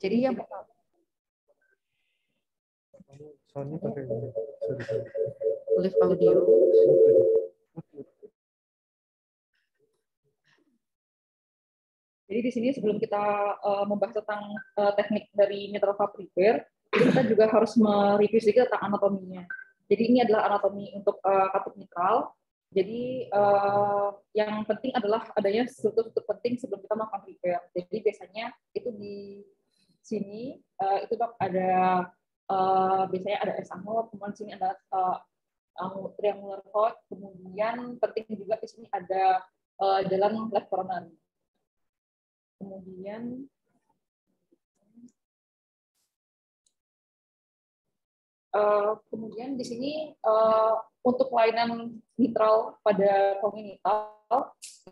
Jadi yang Soalnya pakai ini. Sorry. live audio. Jadi di sini sebelum kita membahas tentang teknik dari Mitrova Prepare, kita juga harus mereview sedikit tentang anatominya. Jadi ini adalah anatomi untuk katup mitral. Jadi yang penting adalah adanya struktur penting sebelum kita melakukan prepare. Jadi biasanya itu di sini itu dok ada biasanya ada S-angle, kemudian sini ada triangular cord, kemudian penting juga di sini ada jalan left coronary. Kemudian di sini untuk kelainan mitral pada kongenital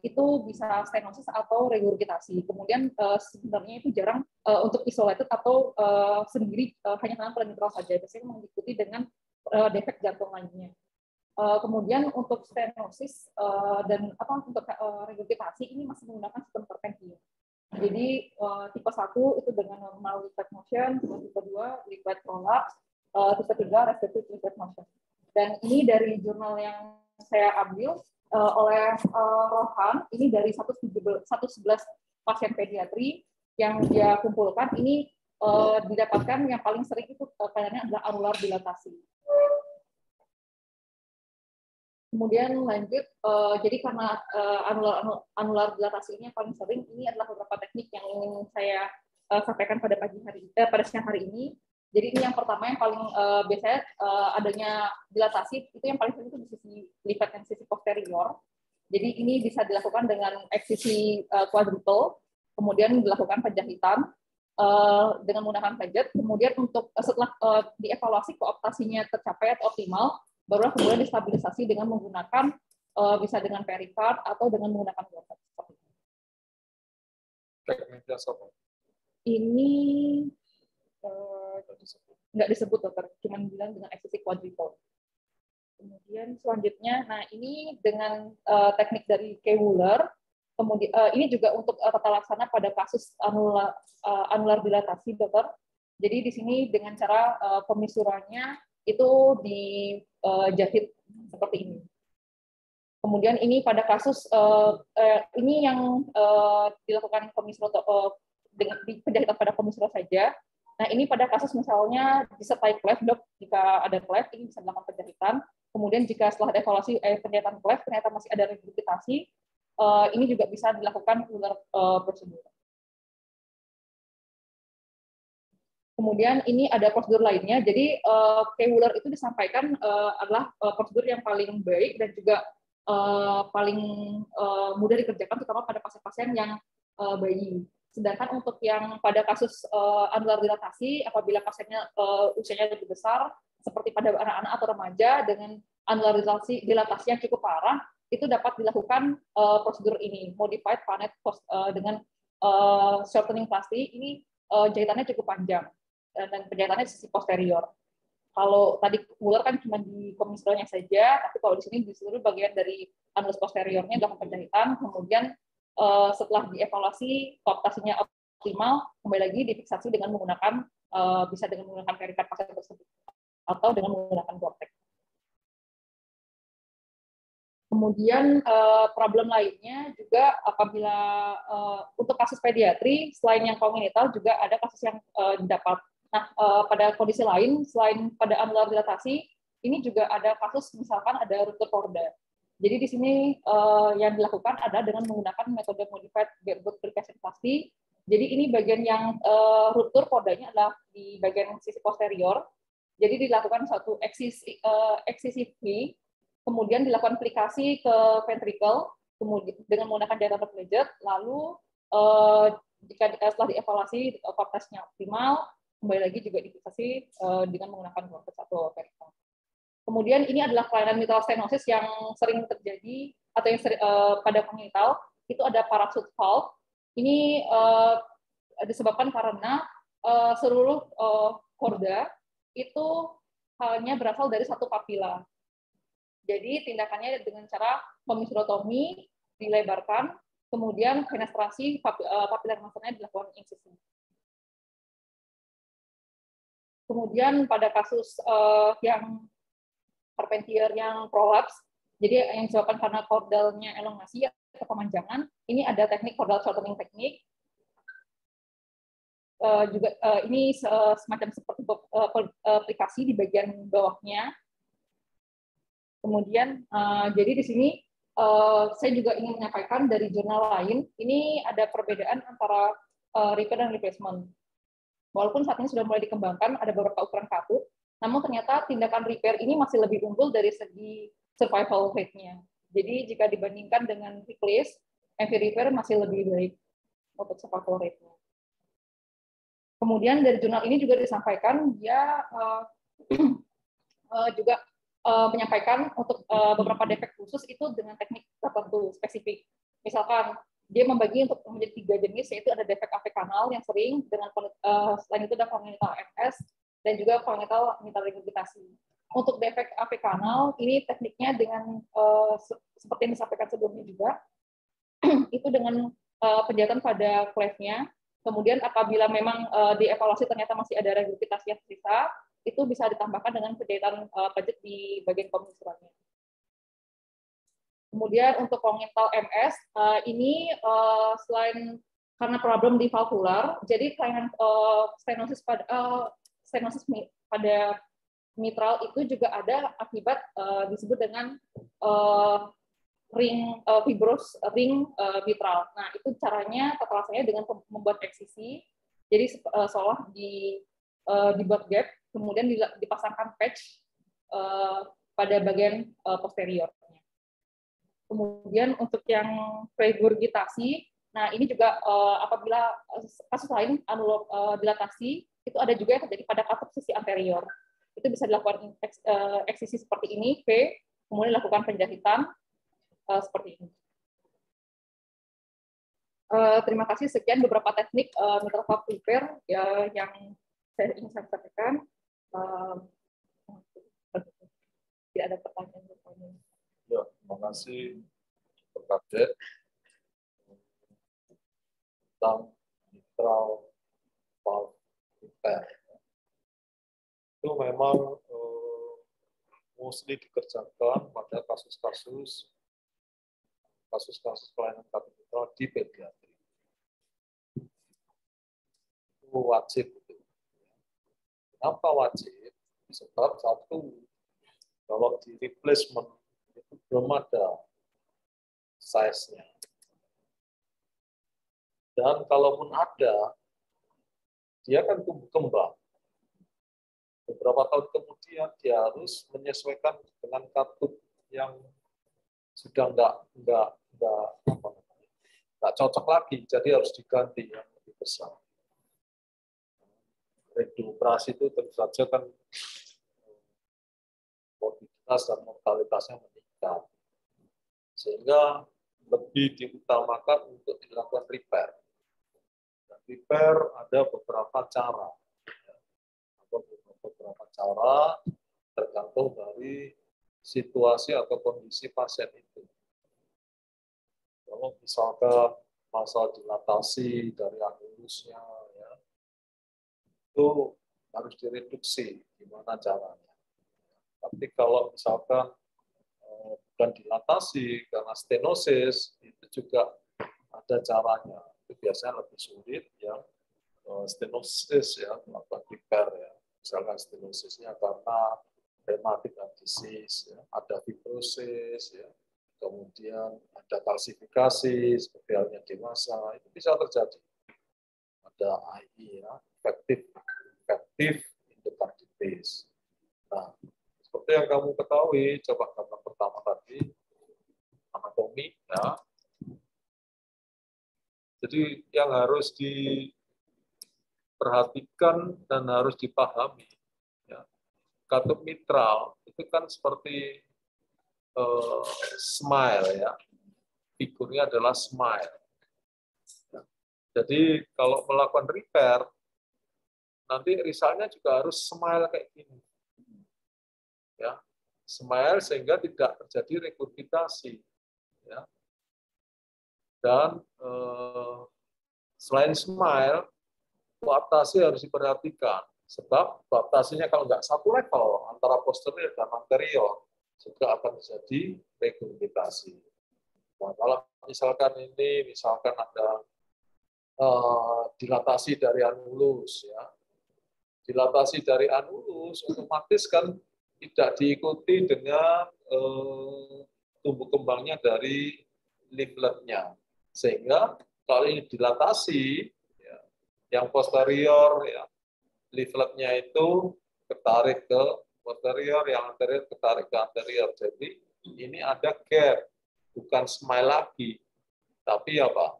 itu bisa stenosis atau regurgitasi. Kemudian sebenarnya itu jarang untuk isolated atau sendiri hanya karena kelainan mitral saja. Biasanya memang diikuti dengan defek jantung lainnya. Kemudian untuk stenosis dan untuk regurgitasi ini masih menggunakan sistem Perpentium. Jadi tipe 1 itu dengan normal leaflet motion, tipe 2 leaflet prolapse, tipe 3 restricted leaflet motion. Dan ini dari jurnal yang saya ambil oleh Rohan, ini dari 111 pasien pediatri yang dia kumpulkan, ini didapatkan yang paling sering itu kayaknya adalah anular dilatasi. Kemudian lanjut, jadi karena anular dilatasi ini yang paling sering, ini adalah beberapa teknik yang ingin saya sampaikan pada pada siang hari ini. Jadi ini yang pertama yang paling biasanya adanya dilatasi itu yang paling sering itu di sisi lipat dan sisi posterior. Jadi ini bisa dilakukan dengan eksisi quadruple, kemudian dilakukan penjahitan dengan menggunakan pijat. Kemudian untuk setelah dievaluasi kooptasinya tercapai atau optimal, barulah kemudian distabilisasi dengan menggunakan bisa dengan pericard atau dengan menggunakan vortex. Ini nggak disebut dokter, cuma bilang dengan eksisi quadruple. Kemudian selanjutnya, nah ini dengan teknik dari Kay-Wooler. Kemudian ini juga untuk tata laksana pada kasus anular dilatasi, dokter. Jadi di sini dengan cara pemisurannya itu dijahit seperti ini. Kemudian ini pada kasus ini yang dilakukan dengan penjahitan pada komisuro saja. Nah ini pada kasus misalnya disertai cleft, dok, jika ada cleft ini bisa dilakukan penjahitan. Kemudian jika setelah evaluasi penjahitan cleft ternyata masih ada regurgitasi, ini juga bisa dilakukan ular prosedur. Kemudian ini ada prosedur lainnya. Jadi Kay-Wooler itu disampaikan adalah prosedur yang paling baik dan juga paling mudah dikerjakan, terutama pada pasien-pasien yang bayi. Sedangkan untuk yang pada kasus anular dilatasi, apabila pasiennya usianya lebih besar, seperti pada anak-anak atau remaja dengan anular dilatasi yang cukup parah, itu dapat dilakukan prosedur ini, modified Panet dengan shortening plasty. Ini jahitannya cukup panjang dan penjahitannya di sisi posterior. Kalau tadi Wooler kan cuma di komisionernya saja, tapi kalau di sini di seluruh bagian dari anulus posteriornya dilakukan penjahitan, kemudian setelah dievaluasi kooptasinya optimal, kembali lagi difiksasi dengan menggunakan bisa dengan menggunakan pericard pasien tersebut atau dengan menggunakan vortex. Kemudian problem lainnya juga apabila untuk kasus pediatri selain yang kongenital juga ada kasus yang didapat. Nah, pada kondisi lain selain pada anular dilatasi, ini juga ada kasus misalkan ada ruptur korda. Jadi di sini yang dilakukan adalah dengan menggunakan metode modified barefoot percussion plasty. Jadi ini bagian yang ruptur kordanya adalah di bagian sisi posterior. Jadi dilakukan suatu eksisif kemudian dilakukan aplikasi ke ventricle, kemudian dengan menggunakan diameter plate, lalu jika setelah dievaluasi kooptasinya optimal, kembali lagi juga difiksasi dengan menggunakan vortex atau pericard. Kemudian ini adalah kelainan mitral stenosis yang sering terjadi atau yang pada kongenital, itu ada parachute valve. Ini disebabkan karena seluruh korda itu hanya berasal dari satu papila. Jadi tindakannya dengan cara komisurotomi dilebarkan, kemudian penetrasi papilar masanya dilakukan insisi. Kemudian pada kasus yang Carpentier yang prolaps, jadi yang disebabkan karena kordalnya elongasi atau pemanjangan, ini ada teknik kordal shortening teknik. Juga ini semacam seperti aplikasi di bagian bawahnya. Kemudian jadi di sini saya juga ingin menyampaikan dari jurnal lain, ini ada perbedaan antara repair dan replacement. Walaupun saat ini sudah mulai dikembangkan, ada beberapa ukuran katut, namun ternyata tindakan repair ini masih lebih unggul dari segi survival rate-nya. Jadi jika dibandingkan dengan replace, MV repair masih lebih baik untuk survival rate-nya. Kemudian dari jurnal ini juga disampaikan, dia juga menyampaikan untuk beberapa defek khusus itu dengan teknik tertentu spesifik. Misalkan dia membagi untuk menjadi 3 jenis, yaitu ada defek AV kanal yang sering, dengan selain itu ada congenital MS, dan juga congenital mitral regurgitasi. Untuk defek AV kanal, ini tekniknya dengan seperti yang disampaikan sebelumnya juga, itu dengan penjahatan pada cleft-nya. Kemudian apabila memang dievaluasi ternyata masih ada regurgitasi yang tersisa, itu bisa ditambahkan dengan penjahitan pajet di bagian komunisturannya. Kemudian untuk congenital MS, ini selain karena problem di valvular, jadi kelainan stenosis pada mitral itu juga ada akibat disebut dengan fibrous ring mitral. Nah, itu caranya tata laksanya dengan membuat eksisi, jadi seolah dibuat gap, kemudian dipasangkan patch pada bagian posterior. Kemudian untuk yang regurgitasi, nah ini juga apabila kasus lain dilatasi, itu ada juga yang terjadi pada katut sisi anterior. Itu bisa dilakukan eksisi seperti ini, V, kemudian dilakukan penjahitan seperti ini. Terima kasih, sekian beberapa teknik mitral valve repair yang saya ingin sampaikan. Tidak ada pertanyaan. Ya, terima kasih Pak Kadek tentang mitral valve repair. Itu memang mostly dikerjakan pada kasus-kasus kelainan katut mitral di pediatri. Itu wajib. Kenapa wajib? Sebab satu, kalau di replacement itu belum ada size-nya. Dan kalaupun ada, dia akan tumbuh kembang. Beberapa tahun kemudian dia harus menyesuaikan dengan katut yang sudah nggak cocok lagi, jadi harus diganti yang lebih besar. Reoperasi itu tentu saja kan morbiditas dan mortalitasnya meningkat, sehingga lebih diutamakan untuk dilakukan repair. Dan repair ada beberapa cara, tergantung dari situasi atau kondisi pasien itu. Kalau misalkan masalah dilatasi dari anulusnya, ya, itu harus direduksi, gimana caranya. Tapi kalau misalkan bukan dilatasi karena stenosis, itu juga ada caranya. Itu biasanya lebih sulit yang stenosis ya, melakukan repair ya. Misalkan stenosisnya karena rheumatic disease, ya, ada fibrosis, ya, kemudian ada kalsifikasi seperti halnya dewasa, itu bisa terjadi. Ada IE ya, effective endocarditis. Nah, seperti yang kamu ketahui, coba gambar pertama tadi, anatomi, ya. Jadi yang harus diperhatikan dan harus dipahami, ya, katut mitral itu kan seperti smile, ya. Figurnya adalah smile. Jadi kalau melakukan repair, nanti risalnya juga harus smile kayak gini. Ya, smile sehingga tidak terjadi regurgitasi. Ya. Dan selain smile, koaptasi harus diperhatikan Sebab koaptasinya kalau nggak satu level antara posterior dan anterior, juga akan terjadi regurgitasi. Nah, kalau misalkan ada dilatasi dari anulus, ya, dilatasi dari anulus otomatis kan tidak diikuti dengan tumbuh kembangnya dari leafletnya, sehingga kalau ini dilatasi, ya, yang posterior, ya, leafletnya itu ketarik ke posterior, yang anterior ketarik ke anterior. Jadi ini ada gap, bukan smile lagi, tapi apa?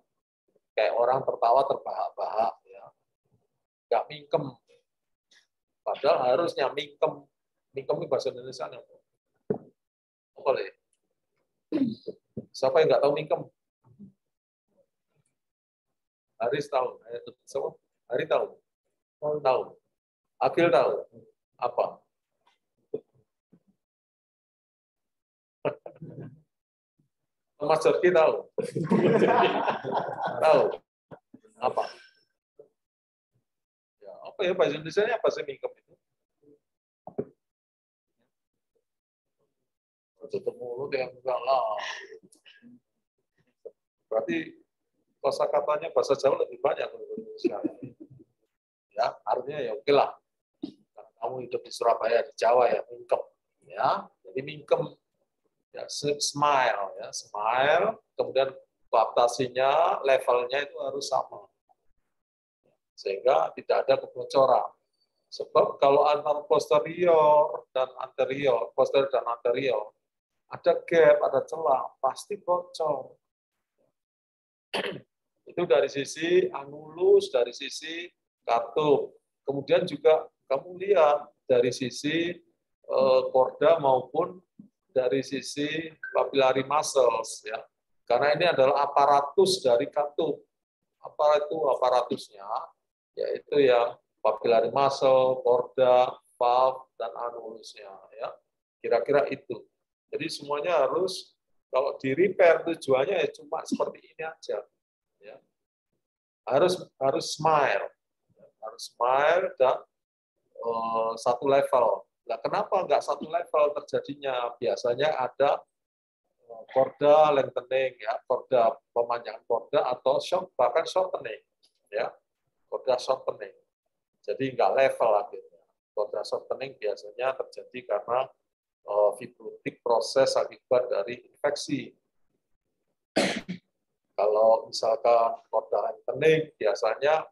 Kayak orang tertawa terbahak-bahak, ya, nggak mingkem. Padahal harusnya mingkem. Mingkem itu bahasa Indonesia apa? Boleh. Siapa yang nggak tahu mingkem? Haris tahu. Hari tahu. Tahu. Akil tahu. Apa? Mas Jorki tahu. Tahu. Apa? Ya, apa ya bahasa Indonesia-nya apa sih mingkem itu? Tutup mulut yang enggak lah. Berarti kosakatanya bahasa Jawa lebih banyak dari Indonesia. Ya, artinya ya oke lah. Karena kamu hidup di Surabaya, di Jawa ya, mingkem. Ya, jadi mingkem. Ya, smile, ya, smile. Kemudian koaptasinya, levelnya itu harus sama. Sehingga tidak ada kebocoran. Sebab kalau antar posterior dan anterior, posterior dan anterior, ada gap, ada celah, pasti bocor. Itu dari sisi anulus, dari sisi katup. Kemudian juga kamu lihat dari sisi korda maupun dari sisi papillary muscles, ya. Karena ini adalah aparatus dari katup. Apa itu aparatusnya? Yaitu ya papillary muscle, korda, valve, dan anulusnya, ya. Kira-kira itu. Jadi semuanya harus, kalau di repair tujuannya ya cuma seperti ini aja, ya. Harus smile, dan satu level. Nah, kenapa nggak satu level terjadinya? Biasanya ada korda lengthening, ya, korda pemanjangan korda atau bahkan shortening, ya, korda shortening. Jadi nggak level akhirnya. Korda shortening biasanya terjadi karena fibrotik proses akibat dari infeksi. Kalau misalkan korda lengthening, biasanya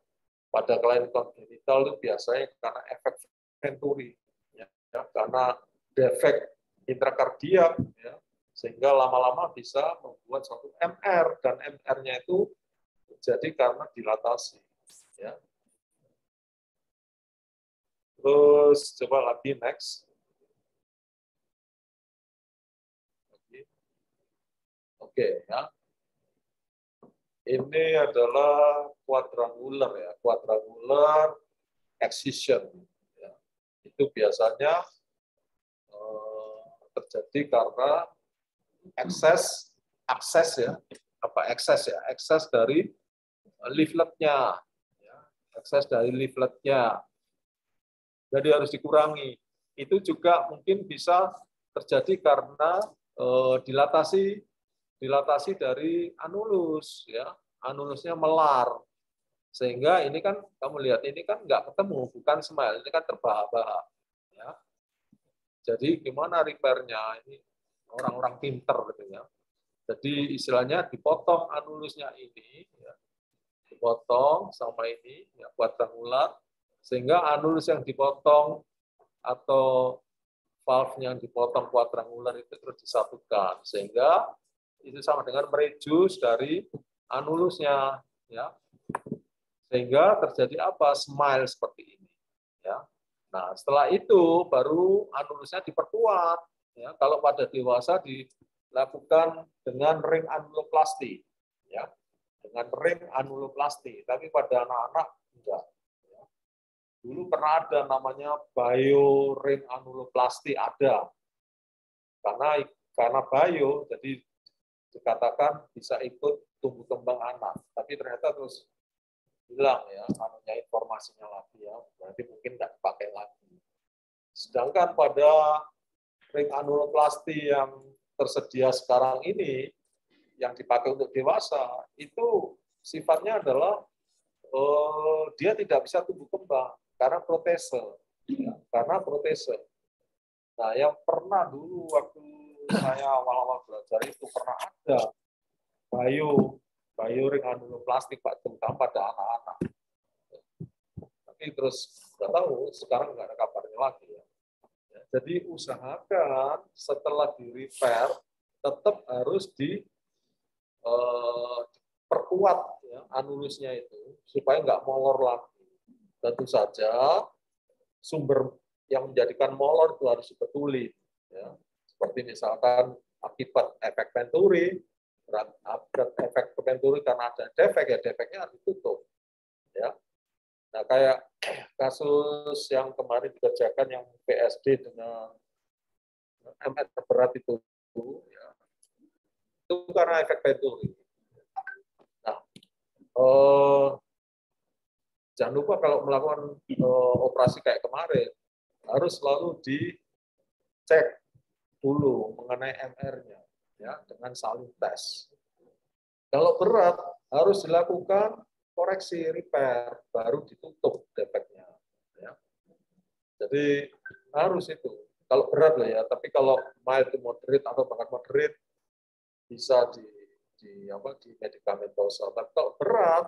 pada kelainan kongenital itu biasanya karena efek Venturi, ya, karena defek intrakardiak, ya, sehingga lama-lama bisa membuat suatu MR, dan MR-nya itu terjadi karena dilatasi. Ya. Terus coba lagi next. Oke, ya. Ini adalah quadrangular, ya, quadrangular excision. Ya. Itu biasanya terjadi karena akses dari leafletnya, ya, akses dari leafletnya. Jadi harus dikurangi. Itu juga mungkin bisa terjadi karena dilatasi dari anulus, ya, anulusnya melar, sehingga ini kan kamu lihat ini kan nggak ketemu, bukan smile, ini kan terbahak-bahak, ya. Jadi gimana repairnya? Ini orang-orang pinter gitu, ya. Jadi istilahnya dipotong anulusnya ini, ya, dipotong sama ini, ya, quadrangular, sehingga anulus yang dipotong atau valve yang dipotong quadrangular itu terus disatukan, sehingga itu sama dengan merejus dari anulusnya, ya, sehingga terjadi apa? Smile seperti ini, ya. Nah, setelah itu baru anulusnya diperkuat, ya. Kalau pada dewasa dilakukan dengan ring anuloplasti, ya, dengan ring anuloplasti, tapi pada anak-anak enggak. Ya. Dulu pernah ada namanya bio ring anuloplasti, ada, karena bio, jadi dikatakan bisa ikut tumbuh kembang anak, tapi ternyata terus hilang ya, anunya informasinya lagi ya, berarti mungkin nggak dipakai lagi. Sedangkan pada ring anuloplasti yang tersedia sekarang ini, yang dipakai untuk dewasa, itu sifatnya adalah dia tidak bisa tumbuh kembang karena protese. Ya, karena protese. Nah, yang pernah dulu waktu saya awal-awal belajar itu pernah ada bio ring anuloplastik Pak, terutama pada anak-anak. Tapi terus nggak tahu, sekarang nggak ada kabarnya lagi ya. Jadi usahakan setelah di repair tetap harus diperkuat ya, anulusnya itu supaya nggak molor lagi. Tentu saja sumber yang menjadikan molor itu harus dibetulin. Ya. Seperti misalkan akibat efek Venturi, akibat efek Venturi karena ada defek ya defeknya harus ditutup. Ya. Nah kayak kasus yang kemarin dikerjakan yang PSD dengan MR berat itu ya, itu karena efek Venturi. Nah, jangan lupa kalau melakukan operasi kayak kemarin harus selalu dicek dulu mengenai MR-nya ya dengan salin tes. Kalau berat harus dilakukan koreksi repair baru ditutup defeknya ya. Jadi harus itu. Kalau berat loh ya, tapi kalau mild to moderate atau bahkan moderate bisa di medikamentosa. Tapi kalau berat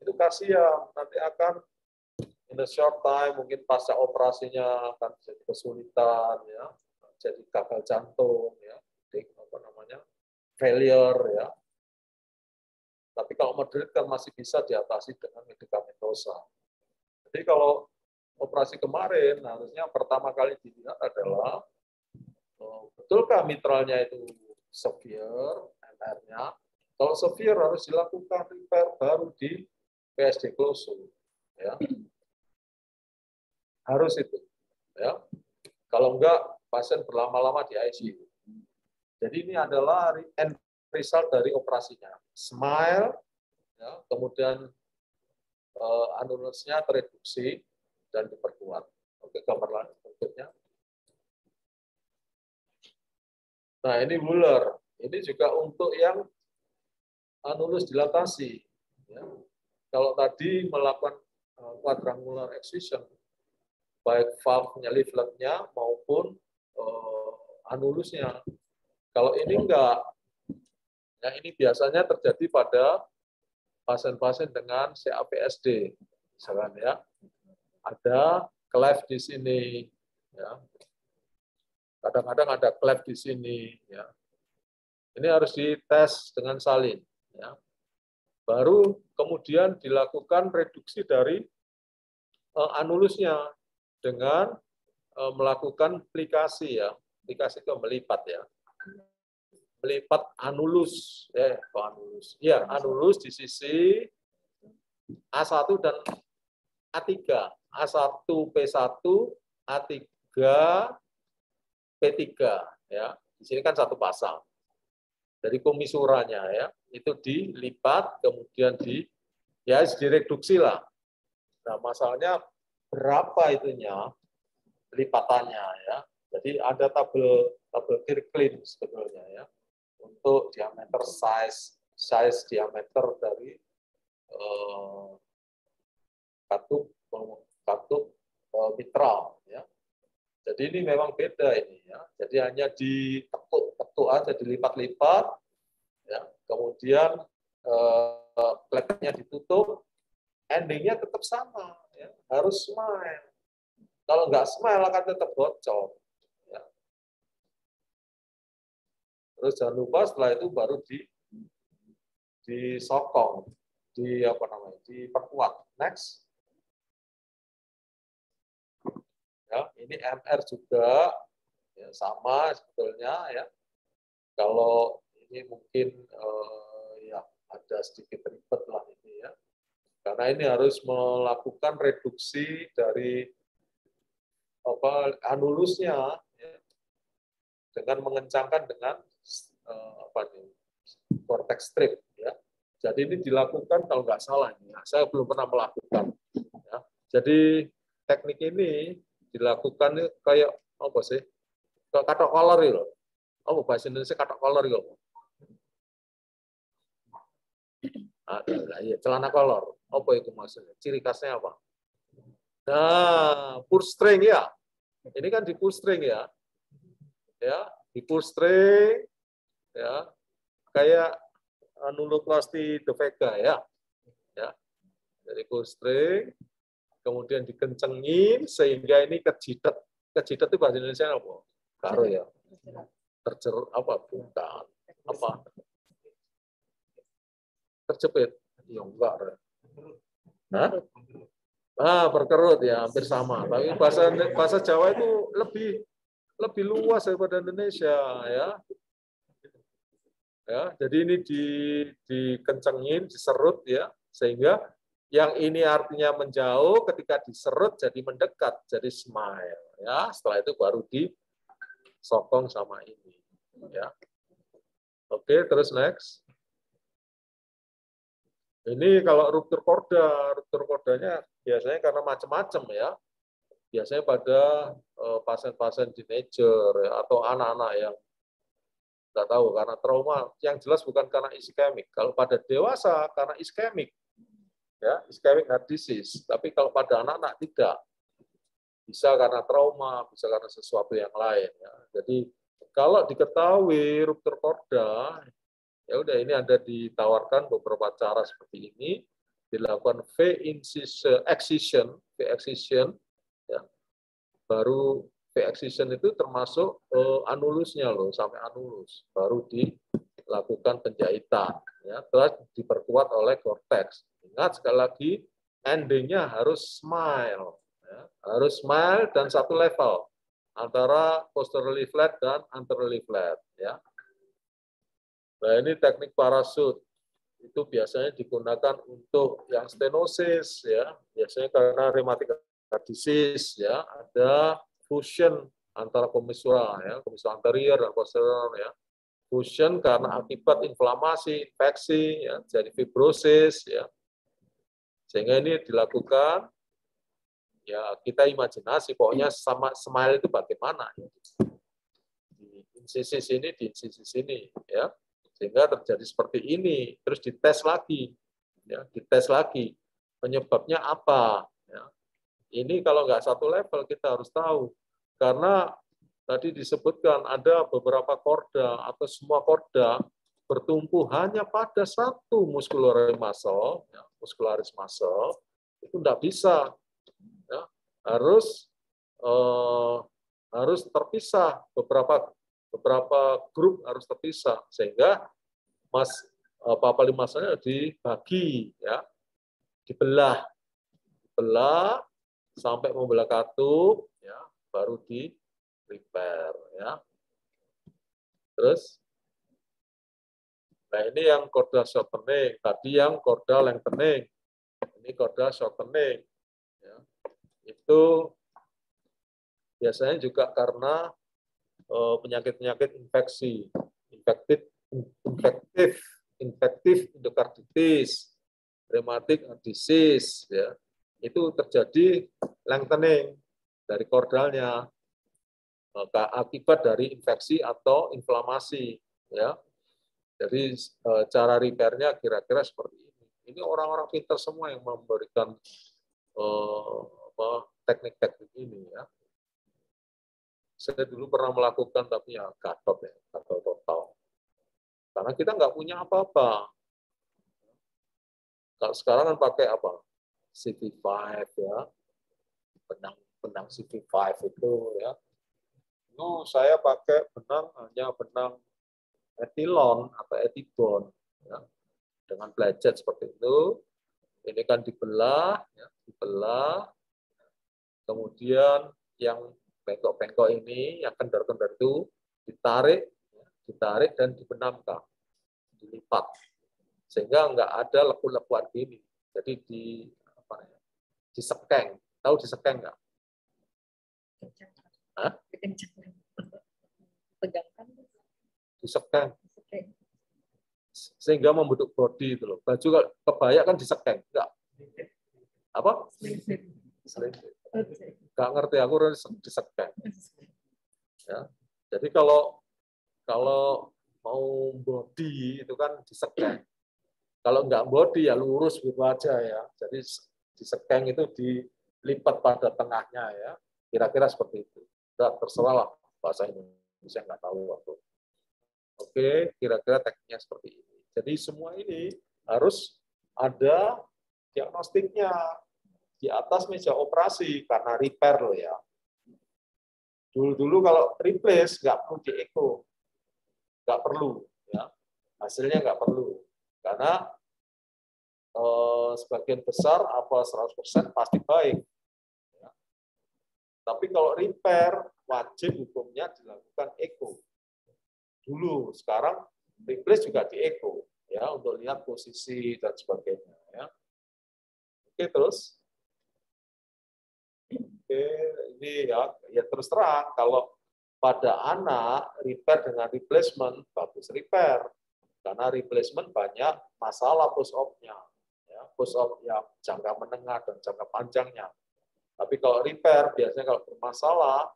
itu kasihan, nanti akan in a short time mungkin pasca operasinya akan jadi kesulitan ya, jadi gagal jantung ya, failure ya. Tapi kalau moderate kan masih bisa diatasi dengan medikamentosa. Jadi kalau operasi kemarin harusnya pertama kali dilihat adalah betulkah mitralnya itu severe, MR-nya. Kalau severe harus dilakukan repair baru di PSD closure. Ya. Harus itu. Ya. Kalau enggak, pasien berlama-lama di ICU. Jadi ini adalah end result dari operasinya. Smile, ya, kemudian anulusnya tereduksi dan diperkuat. Oke, gambar berikutnya. Nah, ini Wooler. Ini juga untuk yang anulus dilatasi. Ya. Kalau tadi melakukan quadrangular excision, baik valve-nya, leafletnya maupun anulusnya. Kalau ini enggak, ya ini biasanya terjadi pada pasien-pasien dengan CAPSD, misalkan ya, ada cleft di sini, ya. Kadang-kadang ada cleft di sini, ya. Ini harus dites dengan salin, ya. Baru kemudian dilakukan reduksi dari anulusnya dengan melakukan aplikasi ya, aplikasi itu melipat ya, melipat anulus, ya anulus di sisi A1 dan A3, A1 P1, A3 P3 ya. Di sini kan satu pasang. Dari komisurannya ya, itu dilipat kemudian direduksi lah. Nah, masalahnya berapa itunya lipatannya ya. Jadi ada tabel Kirkland sebetulnya ya untuk diameter size diameter dari katup mitral ya. Jadi ini memang beda ini ya. Jadi hanya ditekuk aja, dilipat-lipat ya. Kemudian pleknya ditutup, endingnya tetap sama ya. Harus smile. Kalau nggak smile akan tetap bocor. Ya. Terus jangan lupa setelah itu baru disokong, diperkuat. Next. Ya, ini MR juga ya, sama sebetulnya ya. Kalau ini mungkin ya ada sedikit ribet lah ini ya. Karena ini harus melakukan reduksi dari anulusnya ya, dengan mengencangkan dengan cortex strip ya. Jadi ini dilakukan kalau nggak salah, saya belum pernah melakukan. Ya. Jadi teknik ini dilakukan kayak apa sih? Kayak katok kolor itu. Oh, bahasa Indonesia katok kolor itu. Ya, celana kolor. Apa itu maksudnya? Ciri khasnya apa? Nah, pull string ya. Ini kan di pull string ya. Ya, di pull string ya. Kayak nuloplasti de Vega ya. Ya. Dari pull string kemudian dikencengin sehingga ini kejidat. Kejidat itu bahasa Indonesia apa? Karo ya. Apa? Bukan. Apa? Terjepit. Ya enggak. Hah? Berkerut ya, hampir sama. Tapi bahasa Jawa itu lebih luas daripada Indonesia ya. Ya, jadi ini dikencengin, diserut ya, sehingga yang ini artinya menjauh ketika diserut jadi mendekat, jadi smile ya. Setelah itu baru disokong sama ini ya. Oke, terus next. Ini kalau ruptur kordanya biasanya karena macam-macam ya. Biasanya pada pasien-pasien teenager ya, atau anak-anak yang nggak tahu karena trauma. Yang jelas bukan karena iskemik. Kalau pada dewasa karena iskemik, ya iskemik heart disease. Tapi kalau pada anak-anak tidak. Bisa karena trauma, bisa karena sesuatu yang lain. Ya. Jadi kalau diketahui ruptur korda, ya udah ini ada ditawarkan beberapa cara seperti ini, dilakukan V-excision, ya. Baru V-excision itu termasuk anulusnya loh, sampai anulus, baru dilakukan penjahitan, ya, telah diperkuat oleh cortex. Ingat sekali lagi, endingnya harus smile, ya. Harus smile dan satu level antara posteriorly flat dan anteriorly flat, ya. Nah, ini teknik parasut. Itu biasanya digunakan untuk yang stenosis ya, biasanya karena rheumatic heart disease ya, ada fusion antara komisura ya, komisura anterior dan posterior ya. Fusion karena akibat inflamasi, infeksi ya, jadi fibrosis ya. Sehingga ini dilakukan ya, kita imajinasi pokoknya sama smile itu bagaimana ya. Di insisi sini, di insisi sini ya. Sehingga terjadi seperti ini, terus dites lagi, ya, dites lagi penyebabnya apa. Ya. Ini kalau nggak satu level kita harus tahu, karena tadi disebutkan ada beberapa korda atau semua korda bertumpu hanya pada satu muscularis muscle, ya, muscularis muscle itu nggak bisa, ya. Harus terpisah beberapa grup harus terpisah sehingga papali masanya dibagi ya, dibelah sampai membelah katup ya, baru di repair ya. Terus nah ini yang korda shortening, tadi yang korda lengthening, ini korda shortening ya. Itu biasanya juga karena penyakit-penyakit infeksi, infektif endokarditis, rheumatic disease, ya, itu terjadi lengthening dari kordalnya akibat dari infeksi atau inflamasi, ya. Jadi cara repairnya kira-kira seperti ini. Ini orang-orang pintar semua yang memberikan teknik-teknik ini, ya. Saya dulu pernah melakukan, tapi ya gatot total. Karena kita nggak punya apa-apa. Kalau sekarang kan pakai apa? CV5 ya, benang CV5 itu ya. Itu saya pakai hanya benang etilon atau etibon ya. Dengan belajet seperti itu. Ini kan dibelah, ya, dibelah. Kemudian yang bengkok-bengkok ini, yang kendor-kendor itu ditarik dan dibenamkan, dilipat, sehingga nggak ada lepu-lepuan gini. Jadi disekeng. Tahu disekeng nggak? Hah? Disekeng. sehingga membentuk body itu loh. Baju kebaya kan diseken, enggak? Apa? Enggak ngerti aku diseken. Ya. Jadi kalau mau body itu kan diseken. Kalau enggak body ya lurus gitu aja ya. Jadi diseken itu dilipat pada tengahnya ya. Kira-kira seperti itu. Enggak terserah lah bahasa Indonesia enggak tahu waktu. Oke, kira-kira tekniknya seperti ini. Jadi semua ini harus ada diagnostiknya di atas meja operasi karena repair loh ya. Dulu kalau replace nggak perlu di echo, nggak perlu ya. Hasilnya nggak perlu karena sebagian besar apa 100% pasti baik. Ya. Tapi kalau repair wajib hukumnya dilakukan echo. Dulu, sekarang replace juga di echo ya untuk lihat posisi dan sebagainya ya. Oke, terus ini ya terus terang kalau pada anak repair dengan replacement bagus repair karena replacement banyak masalah post op-nya ya, post op yang jangka menengah dan jangka panjangnya. Tapi kalau repair biasanya kalau bermasalah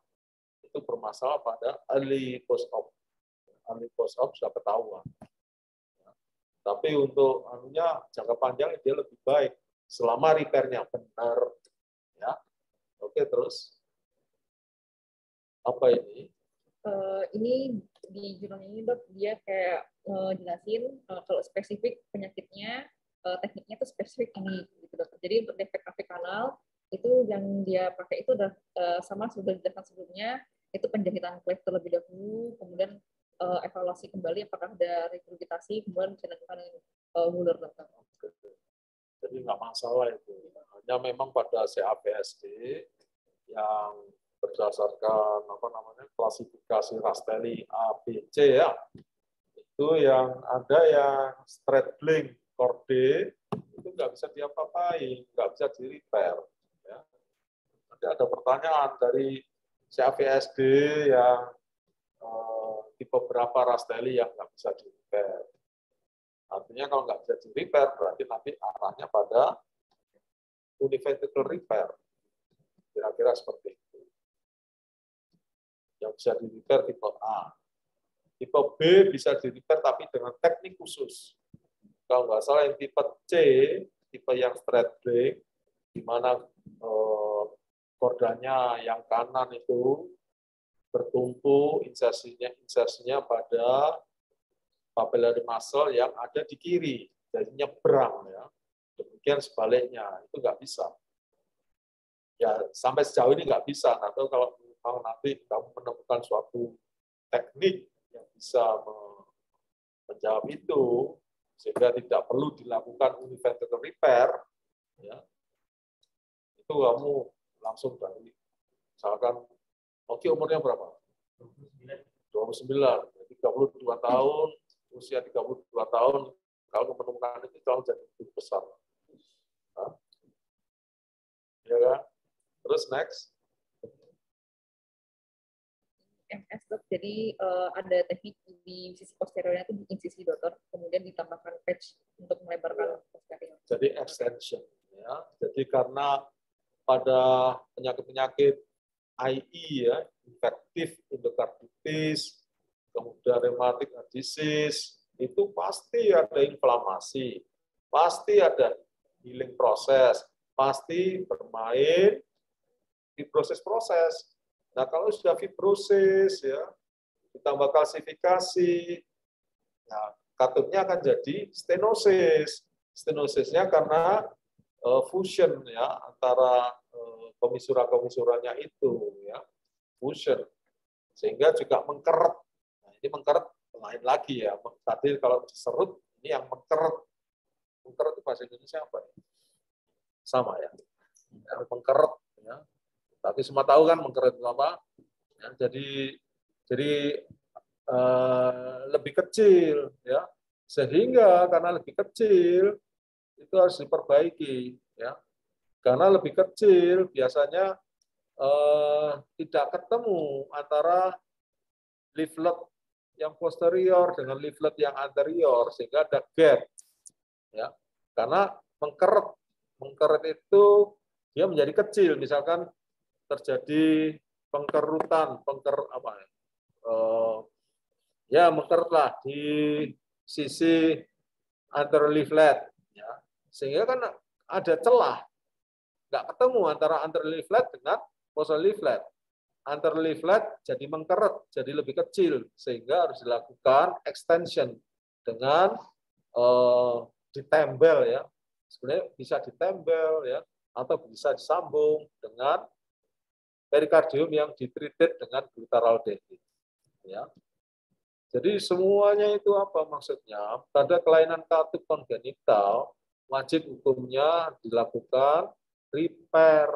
itu bermasalah pada early post op. Early post op sudah ketahuan. Tapi untuk anunya jangka panjang dia lebih baik selama repairnya benar ya. Oke, terus apa ini? Ini di jurnal ini dok dia kayak jelasin kalau spesifik penyakitnya tekniknya itu spesifik ini gitu dok. Jadi untuk defek kafé kanal itu yang dia pakai itu udah sama sudah dijelaskan sebelumnya, itu penjahitan cleft terlebih dahulu, kemudian evaluasi kembali apakah ada regurgitasi, kemudian bisa dilakukan Muller dok. Jadi nggak masalah itu. Hanya memang pada CAPSD yang berdasarkan apa namanya klasifikasi Rastelli A, B, C ya, itu yang ada yang straight blink korde itu nggak bisa diapa-apain, nggak bisa di repair. Ya. Nanti ada pertanyaan dari CAPSD yang tipe berapa Rastelli yang nggak bisa di repair. Artinya kalau nggak bisa di repair berarti nanti arahnya pada univertical repair. Kira-kira seperti itu. Yang bisa di repair tipe A. Tipe B bisa di repair tapi dengan teknik khusus. Kalau nggak salah yang tipe C, tipe yang straight blink, di mana kordanya yang kanan itu bertumpu insersinya pada papillary muscle yang ada di kiri, jadi nyebrang ya. Demikian sebaliknya, itu nggak bisa. Ya sampai sejauh ini nggak bisa. Atau kalau nanti kamu menemukan suatu teknik yang bisa menjawab itu, sehingga tidak perlu dilakukan univertical repair, ya, itu kamu langsung dari, misalkan, oke umurnya berapa? 29, 32 tahun, usia 32 tahun, kalau menemukan itu kalau jadi lebih besar. Nah, ya kan? Terus next. MS dok, jadi ada teknik di sisi posteriornya itu di insisi dokter, kemudian ditambahkan patch untuk melebarkan posterior. Jadi extension, ya. Jadi karena pada penyakit-penyakit IE ya, infektif endokarditis, kemudian rheumatic disease, itu pasti ada inflamasi, pasti ada healing proses, pasti bermain di proses-proses. Nah, kalau sudah fibrosis, ya, ditambah kalsifikasi, nah, katupnya akan jadi stenosis. Stenosisnya karena fusion ya antara komisura-komisuranya itu, ya, fusion, sehingga juga mengkeret. Nah, ini mengkeret lain lagi ya. Tadi kalau diserut, ini yang mengkeret. Mengkeret itu bahasa Indonesia apa ya? Sama ya. Mengkeret ya. Tapi semua tahu kan mengkeret itu apa? Ya, jadi lebih kecil ya. Sehingga karena lebih kecil itu harus diperbaiki ya. Karena lebih kecil biasanya tidak ketemu antara leaflet yang posterior dengan leaflet yang anterior sehingga ada gap, ya. Karena mengkeret itu dia menjadi kecil, misalkan terjadi pengkerutan, ya mengkeretlah di sisi anterior leaflet, ya. Sehingga kan ada celah, nggak ketemu antara anterior leaflet dengan posterior leaflet. Anterior leaflet jadi mengkeret, jadi lebih kecil, sehingga harus dilakukan extension dengan ditembel, ya. Sebenarnya bisa ditembel, ya, atau bisa disambung dengan perikardium yang ditreated dengan glutaraldehyde, ya. Jadi semuanya itu apa maksudnya? Pada kelainan katup kongenital wajib hukumnya dilakukan repair,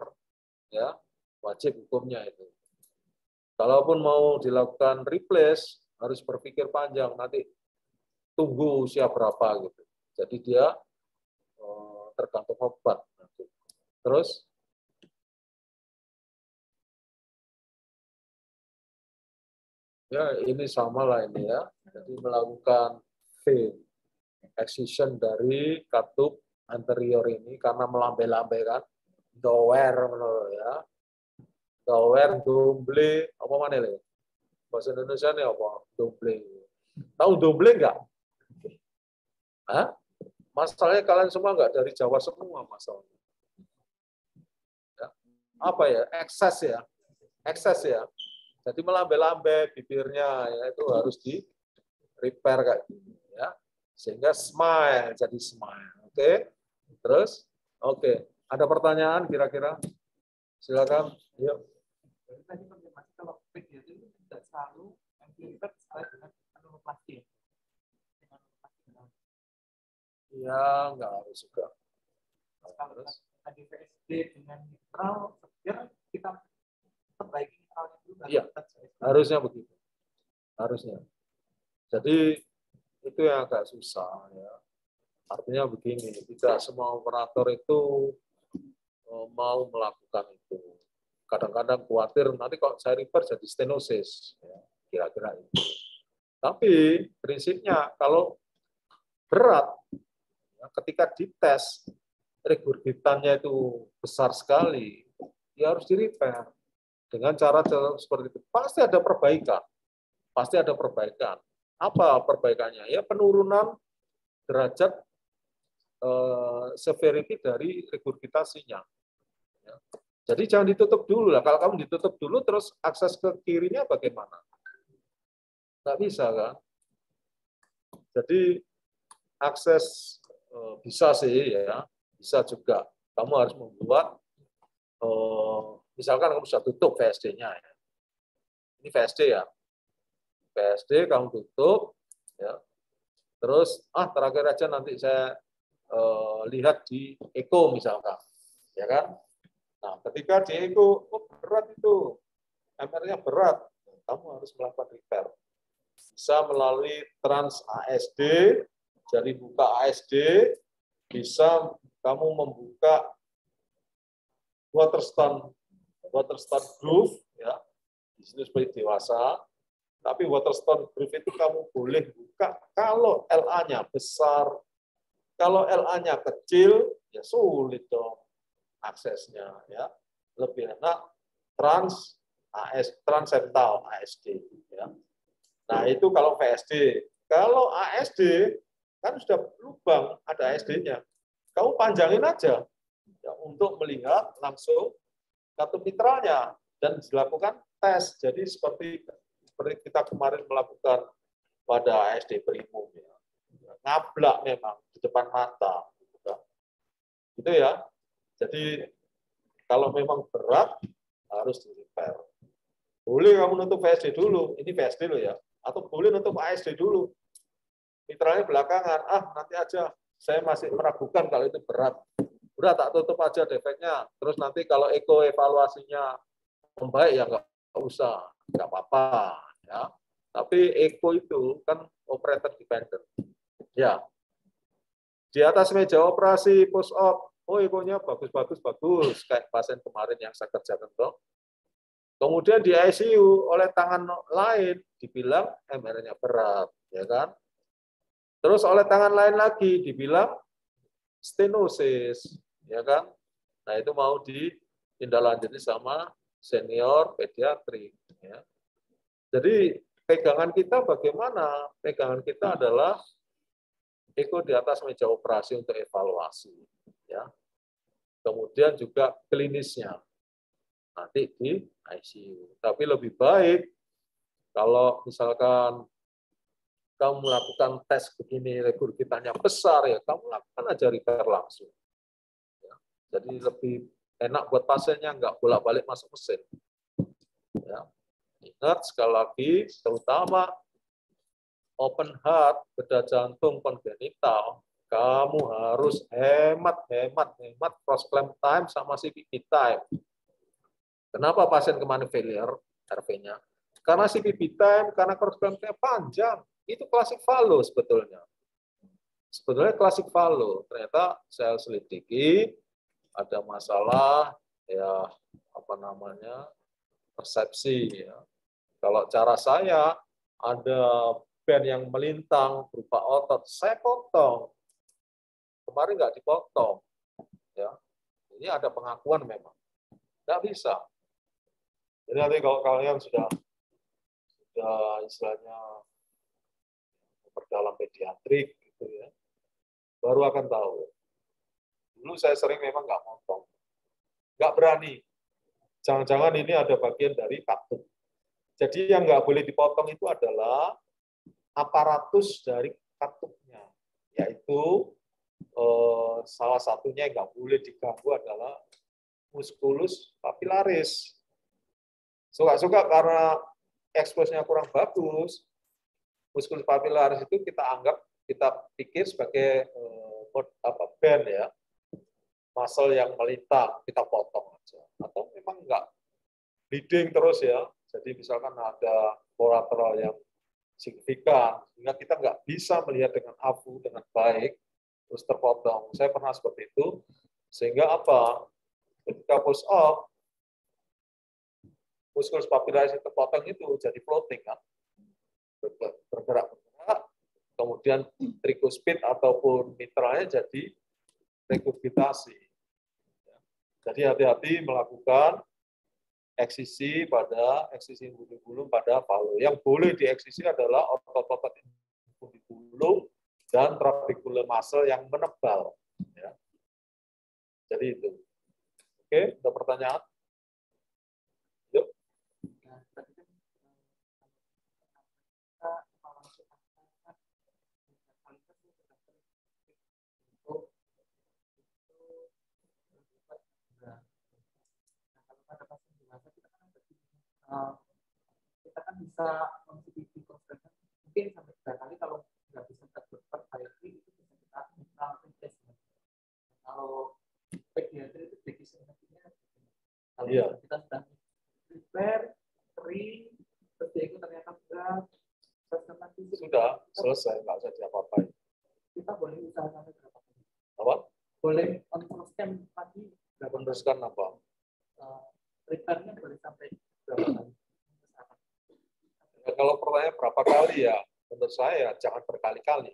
ya, wajib hukumnya itu. Kalaupun mau dilakukan replace, harus berpikir panjang, nanti tunggu usia berapa gitu. Jadi dia tergantung obat. Terus, ya ini sama lah ini ya. Jadi melakukan vein excision dari katup anterior ini karena melambai-lambai kan, dower ya. Dower, domble, apa mana ya? Bahasa Indonesia ini apa? Domble. Tahu domble nggak? Hah? Masalahnya kalian semua nggak dari Jawa semua masalahnya. Ya. Apa ya? Ekses ya. Jadi melambai-lambai bibirnya ya itu harus di repair kayak gini ya. Sehingga smile jadi smile. Oke. Terus oke. Ada pertanyaan kira-kira? Silakan. Yuk. Jadi tadi konfirmasi kalau pediatri itu tidak selalu melibat dengan anuloplastik. Ya, nggak harus juga. Kalau tadi PSD dengan netral, kita perbaiki netralnya dulu. Iya, harusnya begitu. Harusnya. Jadi itu yang agak susah ya. Artinya begini, tidak semua operator itu mau melakukan itu. Kadang-kadang khawatir nanti kalau saya repair jadi stenosis, ya, kira-kira itu. Tapi prinsipnya kalau berat, ya, ketika dites regurgitannya itu besar sekali, ya harus di repair dengan cara seperti itu. Pasti ada perbaikan, pasti ada perbaikan. Apa perbaikannya? Ya penurunan derajat severity dari regurgitasinya. Ya. Jadi jangan ditutup dulu lah. Kalau kamu ditutup dulu, terus akses ke kirinya bagaimana? Nggak bisa kan? Jadi akses bisa sih ya, bisa juga. Kamu harus membuat, misalkan kamu sudah tutup VSD-nya. Ya. Ini VSD ya. VSD kamu tutup, ya. Terus terakhir aja nanti saya lihat di Eko misalkan, ya kan? Nah, ketika di Eko, berat itu, MR-nya berat, kamu harus melakukan repair. Bisa melalui trans ASD, jadi buka ASD, bisa kamu membuka waterstone groove, ya, di sini seperti dewasa, tapi waterstone groove itu kamu boleh buka kalau LA-nya besar, kalau LA-nya kecil, ya sulit dong aksesnya, ya. Lebih enak transseptal ASD, ya. Nah, itu kalau VSD. Kalau ASD kan sudah lubang ada ASD-nya. Kamu panjangin aja ya, untuk melihat langsung katup mitralnya dan dilakukan tes. Jadi seperti kita kemarin melakukan pada ASD primum, ya. Ngablak memang di depan mata, gitu ya. Jadi kalau memang berat harus di repair. Boleh kamu nutup VSD dulu, ini VSD loh ya, atau boleh nutup ASD dulu. Mitralnya belakangan, nanti aja. Saya masih meragukan kalau itu berat. Udah tak tutup aja defeknya. Terus nanti kalau eko evaluasinya membaik ya nggak usah, nggak apa-apa. Ya. Tapi eko itu kan operator dependent. Ya. Di atas meja operasi post op, ekonya bagus. Kayak pasien kemarin yang saya kerjakan toh. Kemudian di ICU oleh tangan lain dibilang MR-nya berat, ya kan? Terus oleh tangan lain lagi dibilang stenosis, ya kan? Nah, itu mau ditindaklanjuti sama senior pediatri, ya. Jadi pegangan kita bagaimana? Pegangan kita adalah ikut di atas meja operasi untuk evaluasi, ya. Kemudian juga klinisnya nanti di ICU. Tapi lebih baik kalau misalkan kamu melakukan tes begini, regurgitannya besar, ya kamu lakukan aja repair langsung. Ya. Jadi lebih enak buat pasiennya, nggak bolak-balik masuk mesin. Ya. Ingat sekali lagi, terutama open heart, bedah jantung kongenital, kamu harus hemat cross clamp time sama CPB time. Kenapa pasien kemana failure RV-nya? Karena CPB time, karena cross clamp time panjang. Itu klasik falo sebetulnya. Sebetulnya klasik falo. Ternyata saya selidiki ada masalah ya apa namanya persepsi. Ya. Kalau cara saya ada band yang melintang berupa otot, saya potong. Kemarin nggak dipotong. Ya. Ini ada pengakuan memang. Nggak bisa. Jadi nanti kalau kalian sudah istilahnya perdalam pediatrik gitu ya, baru akan tahu. Dulu saya sering memang nggak potong, nggak berani. Jangan-jangan ini ada bagian dari katup. Jadi yang nggak boleh dipotong itu adalah aparatus dari katupnya, yaitu salah satunya yang nggak boleh diganggu adalah musculus papillaris. Suka-suka karena eksposnya kurang bagus, musculus papillaris itu kita pikir sebagai band ya, muscle yang melintang, kita potong aja. Atau memang enggak bleeding terus ya. Jadi misalkan ada kolateral yang signifikan, sehingga kita nggak bisa melihat dengan AVU dengan baik, terus terpotong. Saya pernah seperti itu, sehingga apa? Ketika push up, musculus papillaris terpotong itu jadi floating kan, bergerak, kemudian tricuspid ataupun mitralnya jadi regurgitasi. Jadi hati-hati melakukan eksisi bulu-bulu pada palu. Yang boleh dieksisi adalah otot-otot bulu dan trabecular muscle yang menebal. Ya. Jadi itu. Oke, ada pertanyaan? Yuk. Kita kan bisa mengikuti prosesnya mungkin sampai 3 kali, kalau nggak bisa terperbaiki itu bisa kita langsung tes. Kalau pediatri itu definisinya kalau kita sudah prepare, kering, terus dia itu ternyata berat, sudah selesai, nggak usah diapa-apain. Kita boleh usaha sampai berapa kali? Apa? Boleh on-scan lagi. On-scan apa? Prepare-nya boleh sampai berapa kali? Ya, kalau pertanyaan berapa kali ya, menurut saya jangan berkali-kali.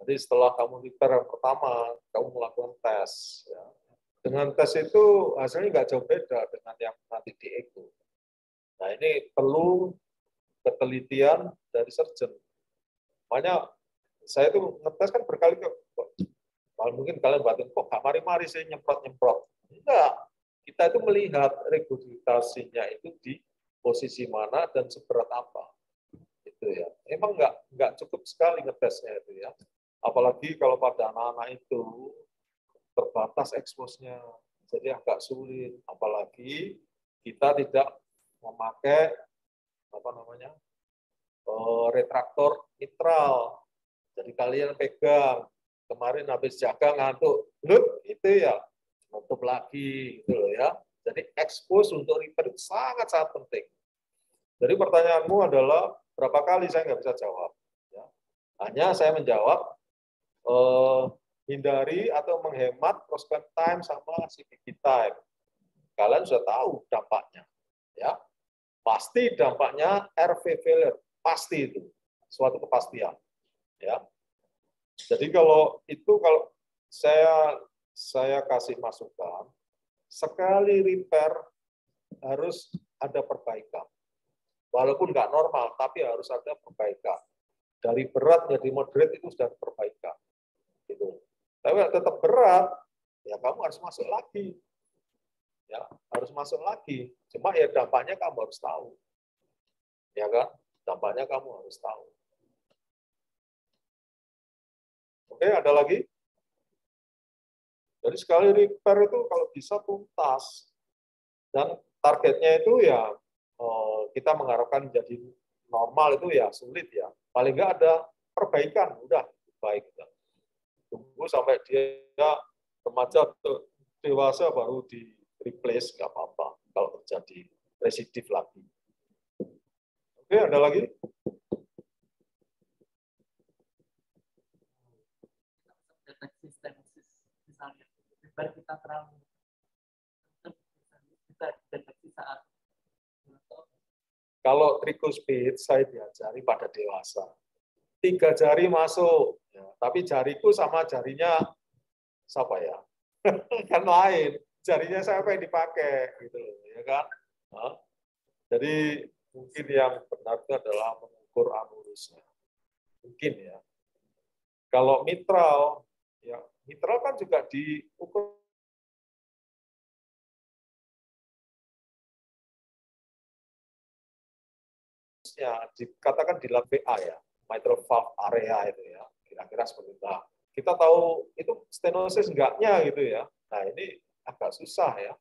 Jadi setelah kamu repair yang pertama, kamu melakukan tes. Ya. Dengan tes itu hasilnya nggak jauh beda dengan yang nanti di echo. Nah ini perlu ketelitian dari surgeon. Makanya saya itu ngetes kan berkali-kali. Kalau mungkin kalian batin, kok nggak mari-mari saya nyemprot-nyemprot. Enggak. Kita itu melihat regurgitasinya itu di posisi mana dan seberat apa. Itu ya. Emang nggak cukup sekali ngetesnya itu ya. Apalagi kalau pada anak-anak itu terbatas eksposnya. Jadi agak sulit. Apalagi kita tidak memakai apa namanya retraktor mitral. Jadi kalian pegang. Kemarin habis jaga ngantuk, itu ya tutup lagi, gitu loh ya. Jadi expose untuk repair itu sangat-sangat penting. Jadi pertanyaanmu adalah berapa kali, saya nggak bisa jawab. Ya. Hanya saya menjawab hindari atau menghemat cross clamp time sama CPB time. Kalian sudah tahu dampaknya. Ya, pasti dampaknya RV failure, pasti itu suatu kepastian. Ya, jadi kalau saya kasih masukan, sekali repair harus ada perbaikan. Walaupun nggak normal, tapi harus ada perbaikan. Dari berat menjadi moderate itu sudah perbaikan. Gitu. Tapi tetap berat, ya kamu harus masuk lagi. Ya, harus masuk lagi. Cuma ya dampaknya kamu harus tahu. Ya kan? Dampaknya kamu harus tahu. Oke, ada lagi? Jadi sekali repair itu kalau bisa tuntas. Dan targetnya itu ya kita mengharapkan jadi normal itu ya sulit ya. Paling nggak ada perbaikan, udah baik. Tunggu sampai dia remaja atau dewasa baru di replace, nggak apa-apa kalau terjadi residif lagi. Oke, ada lagi? Deteksi stenosis misalnya, biar kita terlalu kita deteksi saat kalau tricuspid saya diajari pada dewasa. 3 jari masuk, ya, tapi jariku sama jarinya siapa ya? Kan lain. Jarinya siapa yang dipakai, gitu, ya kan? Nah, jadi mungkin yang benar itu adalah mengukur anulusnya. Mungkin ya. Kalau mitral, ya mitral kan juga diukur. Dikatakan di lab VA ya, mitral valve area itu ya, kira-kira seperti itu. Nah, kita tahu itu stenosis enggaknya gitu ya. Nah ini agak susah ya,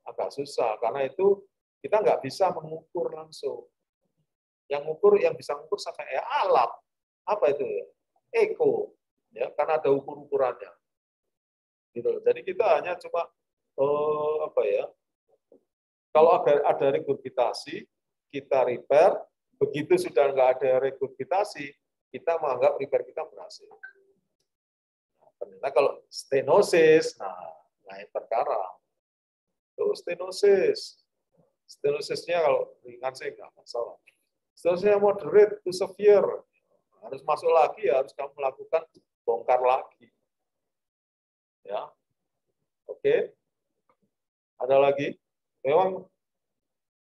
agak susah karena itu kita nggak bisa mengukur langsung. Yang bisa mengukur sampai alat apa itu ya, echo ya, karena ada ukur-ukurannya. Gitu. Jadi kita hanya cuma apa ya? Kalau ada regurgitasi, kita repair. Begitu sudah nggak ada regurgitasi, kita menganggap repair kita berhasil. Nah, ternyata kalau stenosis, nah lain perkara. Itu stenosisnya kalau ringan sih nggak masalah. Stenosisnya moderate to severe, harus masuk lagi, harus kamu lakukan bongkar lagi. Ya, oke. Ada lagi? Memang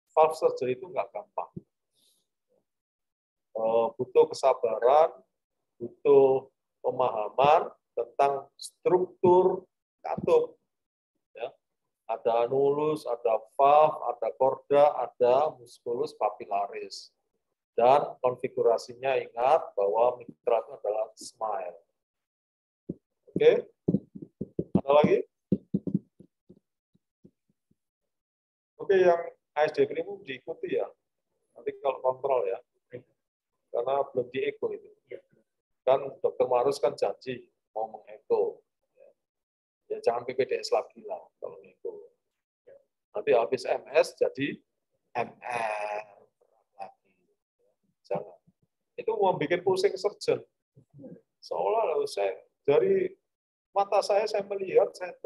valve surgery itu nggak gampang. Butuh kesabaran, butuh pemahaman tentang struktur katup. Ya. Ada anulus, ada valve, ada korda, ada musculus papillaris. Dan konfigurasinya ingat bahwa mitral itu adalah smile. Oke? Ada lagi? Oke, yang ASD primum diikuti ya. Nanti kalau kontrol ya. Karena belum dieko itu. Kan Dokter Marus kan janji mau mengeko. Ya jangan PPDS lagi lah kalau mengeko. Nanti habis MS jadi MR lagi. Jangan. Itu mau bikin pusing surgeon. Seolah-olah saya dari mata saya melihat, saya tes